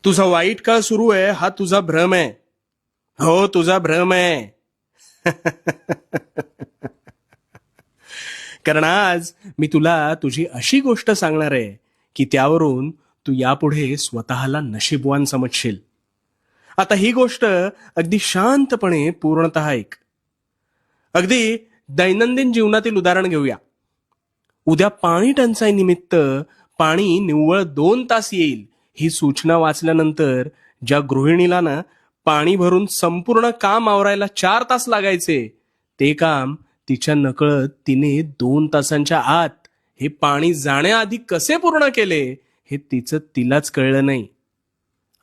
तुझा वाईट काळ सुरू आहे हा तुझा भ्रम आहे. हो, तुझा भ्रम आहे. कारण आज मी तुला तुझी अशी गोष्ट सांगणार आहे की त्यावरून तू यापुढे स्वतःला नशीबवान समजशील. आता ही गोष्ट अगदी शांतपणे पूर्णतः ऐक. अगदी दैनंदिन जीवनातील उदाहरण घेऊया. उद्या पाणी टंचाई निमित्त पाणी निव्वळ 2 तास येईल ही सूचना वाचल्यानंतर ज्या गृहिणीला ना पाणी भरून संपूर्ण काम आवरायला 4 तास लागायचे, ते काम तिच्या नकळत तिने 2 तासांच्या आत हे पाणी जाण्याआधी कसे पूर्ण केले हे तिचं तिलाच कळलं नाही.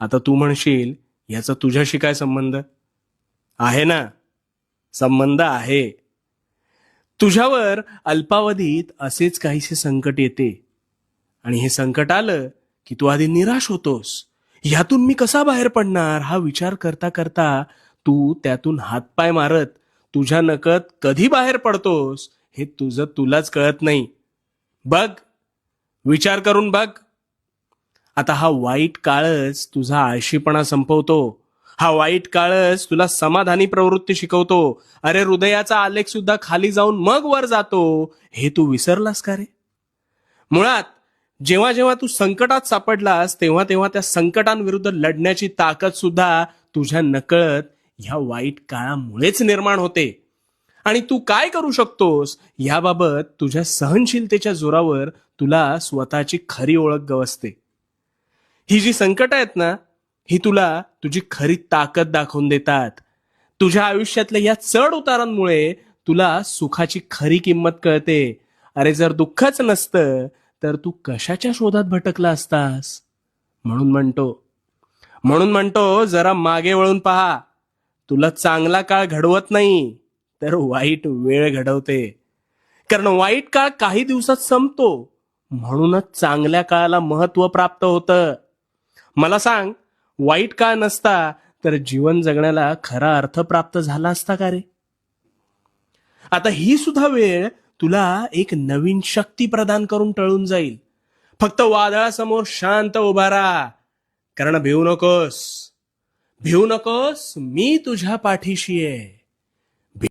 आता तू म्हणशील, याचा तुझ्याशी काय संबंध आहे? ना, संबंध आहे. तुझ्यावर अल्पावधीत असेच काहीसे संकट येते आणि हे संकट आलं की तू आधी निराश होतोस. ह्यातून मी कसा बाहेर पडणार हा विचार करता करता तू त्यातून हातपाय मारत तुझ्या नकळत कधी बाहेर पडतोस हे तुझं तुलाच कळत नाही. बघ, विचार करून बघ. आता हा वाईट काळच तुझा आळशीपणा संपवतो. हा वाईट काळच तुला समाधानी प्रवृत्ती शिकवतो. अरे, हृदयाचा आलेख सुद्धा खाली जाऊन मग वर जातो हे तू विसरलास का रे? मुळात जेव्हा जेव्हा तू संकटात सापडलास तेव्हा तेव्हा त्या संकटांविरुद्ध लढण्याची ताकद सुद्धा तुझ्या नकळत ह्या वाईट काळामुळेच निर्माण होते. आणि तू काय करू शकतोस याबाबत तुझ्या सहनशीलतेच्या जोरावर तुला स्वतःची खरी ओळख गवसते. ही जी संकट आहेत ना, ही तुला तुझी खरी ताकद दाखवून देतात. तुझ्या आयुष्यातल्या या चढ उतारांमुळे तुला सुखाची खरी किंमत कळते. अरे, जर दुःखच नसतं तर तू कशाच्या शोधात भटकला असतास? म्हणून म्हणतो जरा मागे वळून पहा. तुला चांगला काळ घडवत नाही तर वाईट वेळ घडवते. कारण वाईट काळ काही दिवसात संपतो, म्हणूनच चांगल्या काळाला महत्व प्राप्त होतं. मला सांग, वाईट काळ नसता तर जीवन जगण्याला खरा अर्थ प्राप्त झाला असता का रे? आता ही सुद्धा वेळ तुला एक नवीन शक्ती प्रदान करून टळून जाईल. फक्त वादळासमोर शांत उभा राहा. कारण भिवू नकोस, मी तुझ्या पाठीशी आहे.